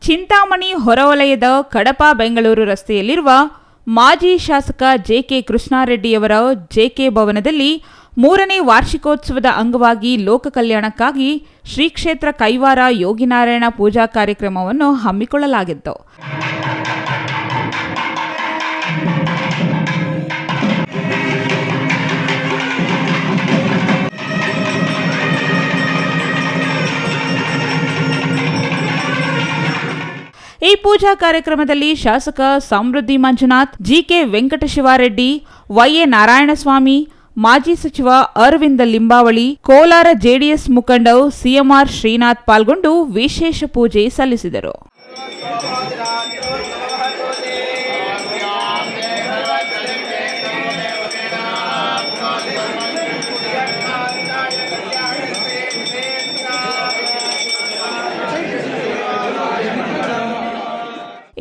ಚಿಂತಾಮಣಿ ಹೊರವಲಯದ ಕಡಪ ಬೆಂಗಳೂರು ರಸ್ತೆಯಲ್ಲಿರುವ ಮಾಜಿ ಶಾಸಕ ಜೆಕೆ ಕೃಷ್ಣಾರೆಡ್ಡಿಯವರ ಜೆಕೆ ಭವನದಲ್ಲಿ 3ನೇ ವಾರ್ಷಿಕೋತ್ಸವದ ಅಂಗವಾಗಿ ಲೋಕ ಕಲ್ಯಾಣಕ್ಕಾಗಿ ಶ್ರೀ ಕ್ಷೇತ್ರ ಕೈವಾರ ಯೋಗಿನಾರಾಯಣ ಪೂಜಾ ಕಾರ್ಯಕ್ರಮವನ್ನು ಹಮ್ಮಿಕೊಳ್ಳಲಾಗಿತ್ತು. ಈ ಪೂಜಾ ಕಾರ್ಯಕ್ರಮದಲ್ಲಿ ಶಾಸಕ ಸಮೃದ್ಧಿ ಮಂಜುನಾಥ್, ಜಿಕೆ ವೆಂಕಟಶಿವಾರೆಡ್ಡಿ, ವೈಎ ನಾರಾಯಣಸ್ವಾಮಿ, ಮಾಜಿ ಸಚಿವ ಅರವಿಂದ ಲಿಂಬಾವಳಿ, ಕೋಲಾರ ಜೆಡಿಎಸ್ ಮುಖಂಡ ಸಿಎಂಆರ್ ಶ್ರೀನಾಥ್ ಪಾಲ್ಗೊಂಡು ವಿಶೇಷ ಪೂಜೆ ಸಲ್ಲಿಸಿದರು.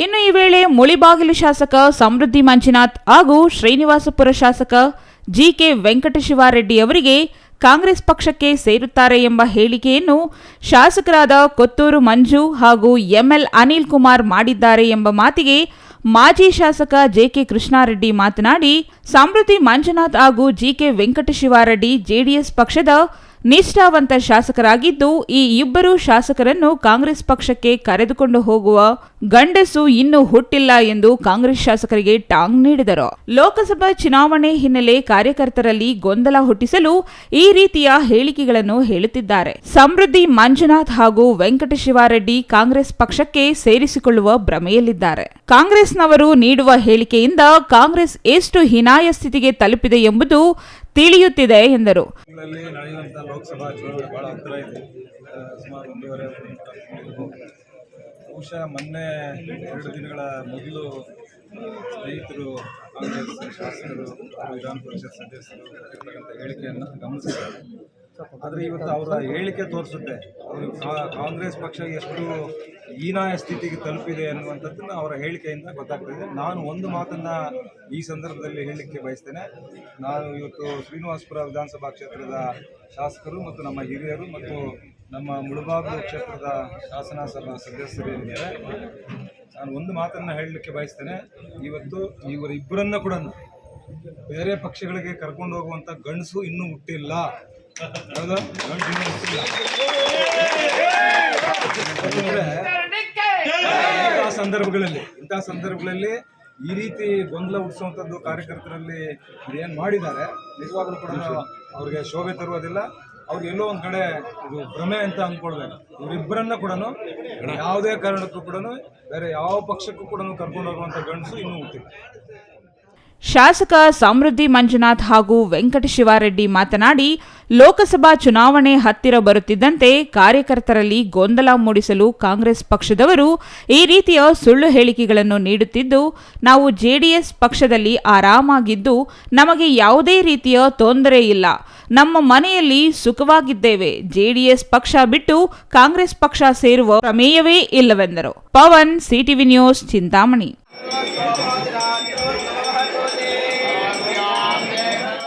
ಇನ್ನು ಈ ವೇಳೆ ಮುಳಿಬಾಗಿಲು ಶಾಸಕ ಸಮೃದ್ಧಿ ಮಂಜುನಾಥ್ ಹಾಗೂ ಶ್ರೀನಿವಾಸಪುರ ಶಾಸಕ ಜಿಕೆ ವೆಂಕಟಶಿವಾರೆಡ್ಡಿ ಅವರಿಗೆ ಕಾಂಗ್ರೆಸ್ ಪಕ್ಷಕ್ಕೆ ಸೇರುತ್ತಾರೆ ಎಂಬ ಹೇಳಿಕೆಯನ್ನು ಶಾಸಕರಾದ ಕೊತ್ತೂರು ಮಂಜು ಹಾಗೂ ಎಂಎಲ್ ಅನಿಲ್ ಕುಮಾರ್ ಮಾಡಿದ್ದಾರೆ ಎಂಬ ಮಾತಿಗೆ ಮಾಜಿ ಶಾಸಕ ಜೆಕೆ ಕೃಷ್ಣಾರೆಡ್ಡಿ ಮಾತನಾಡಿ, ಸಮೃದ್ಧಿ ಮಂಜುನಾಥ್ ಹಾಗೂ ಜಿಕೆ ವೆಂಕಟಶಿವಾರೆಡ್ಡಿ ಜೆಡಿಎಸ್ ಪಕ್ಷದ ನಿಷ್ಠಾವಂತ ಶಾಸಕರಾಗಿದ್ದು, ಈ ಇಬ್ಬರು ಶಾಸಕರನ್ನು ಕಾಂಗ್ರೆಸ್ ಪಕ್ಷಕ್ಕೆ ಕರೆದುಕೊಂಡು ಹೋಗುವ ಗಂಡಸು ಇನ್ನೂ ಹುಟ್ಟಿಲ್ಲ ಎಂದು ಕಾಂಗ್ರೆಸ್ ಶಾಸಕರಿಗೆ ಟಾಂಗ್ ನೀಡಿದರು. ಲೋಕಸಭಾ ಚುನಾವಣೆ ಹಿನ್ನೆಲೆ ಕಾರ್ಯಕರ್ತರಲ್ಲಿ ಗೊಂದಲ ಹುಟ್ಟಿಸಲು ಈ ರೀತಿಯ ಹೇಳಿಕೆಗಳನ್ನು ಹೇಳುತ್ತಿದ್ದಾರೆ. ಸಮೃದ್ಧಿ ಮಂಜುನಾಥ್ ಹಾಗೂ ವೆಂಕಟಶಿವಾರೆಡ್ಡಿ ಕಾಂಗ್ರೆಸ್ ಪಕ್ಷಕ್ಕೆ ಸೇರಿಸಿಕೊಳ್ಳುವ ಭ್ರಮೆಯಲ್ಲಿದ್ದಾರೆ. ಕಾಂಗ್ರೆಸ್ನವರು ನೀಡುವ ಹೇಳಿಕೆಯಿಂದ ಕಾಂಗ್ರೆಸ್ ಎಷ್ಟು ಹೀನಾಯ ಸ್ಥಿತಿಗೆ ತಲುಪಿದೆ ಎಂಬುದು ತಿಳಿಯುತ್ತಿದೆ ಎಂದರು. ನಡೆಯುವಂಥ ಲೋಕಸಭಾ ಚುನಾವಣೆ ಬಹಳ ಹತ್ತಿರ ಇದೆ. ಸುಮಾರು 1.5 ಬಹುಶಃ ಮೊನ್ನೆ 2 ದಿನಗಳ ಮೊದಲು ಸ್ನೇಹಿತರು ಕಾಂಗ್ರೆಸ್ ಶಾಸಕರು ವಿಧಾನ ಪರಿಷತ್ ಸದಸ್ಯರು ಕೊಟ್ಟಿರ್ತಕ್ಕಂಥ ಹೇಳಿಕೆಯನ್ನು ಗಮನಿಸಿದ್ದಾರೆ. ಆದರೆ ಇವತ್ತು ಅವರ ಹೇಳಿಕೆ ತೋರಿಸುತ್ತೆ ಅವರು ಕಾಂಗ್ರೆಸ್ ಪಕ್ಷ ಎಷ್ಟು ಹೀನಾಯ ಸ್ಥಿತಿಗೆ ತಲುಪಿದೆ ಅನ್ನುವಂಥದ್ದನ್ನು ಅವರ ಹೇಳಿಕೆಯಿಂದ ಗೊತ್ತಾಗ್ತದೆ. ನಾನು ಒಂದು ಮಾತನ್ನು ಈ ಸಂದರ್ಭದಲ್ಲಿ ಹೇಳಲಿಕ್ಕೆ ಬಯಸ್ತೇನೆ. ನಾನು ಇವತ್ತು ಶ್ರೀನಿವಾಸಪುರ ವಿಧಾನಸಭಾ ಕ್ಷೇತ್ರದ ಶಾಸಕರು ಮತ್ತು ನಮ್ಮ ಹಿರಿಯರು ಮತ್ತು ನಮ್ಮ ಮುಳಬಾಗಿಲು ಕ್ಷೇತ್ರದ ಶಾಸನ ಸಭಾ ಸದಸ್ಯರು ಏನಿದ್ದಾರೆ, ನಾನು ಒಂದು ಮಾತನ್ನು ಹೇಳಲಿಕ್ಕೆ ಬಯಸ್ತೇನೆ. ಇವತ್ತು ಇವರಿಬ್ಬರನ್ನ ಕೂಡ ಬೇರೆ ಪಕ್ಷಗಳಿಗೆ ಕರ್ಕೊಂಡು ಹೋಗುವಂಥ ಗಂಡಸು ಇನ್ನೂ ಹುಟ್ಟಿಲ್ಲ. ಇಂಥ ಸಂದರ್ಭಗಳಲ್ಲಿ ಈ ರೀತಿ ಗೊಂದಲ ಹುಟ್ಟಿಸುವಂಥದ್ದು ಕಾರ್ಯಕರ್ತರಲ್ಲಿ ಏನು ಮಾಡಿದ್ದಾರೆ ನಿಜವಾಗ್ಲೂ ಕೂಡ ಅವ್ರಿಗೆ ಶೋಭೆ ತರುವುದಿಲ್ಲ. ಅವ್ರಿಗೆ ಎಲ್ಲೋ ಒಂದು ಕಡೆ ಇದು ಭ್ರಮೆ ಅಂತ ಅಂದ್ಕೊಳ್ಬೇಕು. ಇವರಿಬ್ಬರನ್ನ ಕೂಡ ಯಾವುದೇ ಕಾರಣಕ್ಕೂ ಕೂಡ ಬೇರೆ ಯಾವ ಪಕ್ಷಕ್ಕೂ ಕೂಡ ಕರ್ಕೊಂಡು ಹೋಗುವಂಥ ಗಂಡಸು ಇನ್ನೂ ಹುಟ್ಟಿಲ್ಲ. ಶಾಸಕ ಸಮೃದ್ಧಿ ಮಂಜುನಾಥ್ ಹಾಗೂ ವೆಂಕಟಶಿವಾರೆಡ್ಡಿ ಮಾತನಾಡಿ, ಲೋಕಸಭಾ ಚುನಾವಣೆ ಹತ್ತಿರ ಬರುತ್ತಿದ್ದಂತೆ ಕಾರ್ಯಕರ್ತರಲ್ಲಿ ಗೊಂದಲ ಮೂಡಿಸಲು ಕಾಂಗ್ರೆಸ್ ಪಕ್ಷದವರು ಈ ರೀತಿಯ ಸುಳ್ಳು ಹೇಳಿಕೆಗಳನ್ನು ನೀಡುತ್ತಿದ್ದು, ನಾವು ಜೆಡಿಎಸ್ ಪಕ್ಷದಲ್ಲಿ ಆರಾಮಾಗಿದ್ದು ನಮಗೆ ಯಾವುದೇ ರೀತಿಯ ತೊಂದರೆ ಇಲ್ಲ, ನಮ್ಮ ಮನೆಯಲ್ಲಿ ಸುಖವಾಗಿದ್ದೇವೆ, ಜೆಡಿಎಸ್ ಪಕ್ಷ ಬಿಟ್ಟು ಕಾಂಗ್ರೆಸ್ ಪಕ್ಷ ಸೇರುವ ಪ್ರಮೇಯವೇ ಇಲ್ಲವೆಂದರು. Pavan, CTV news, Chintamani.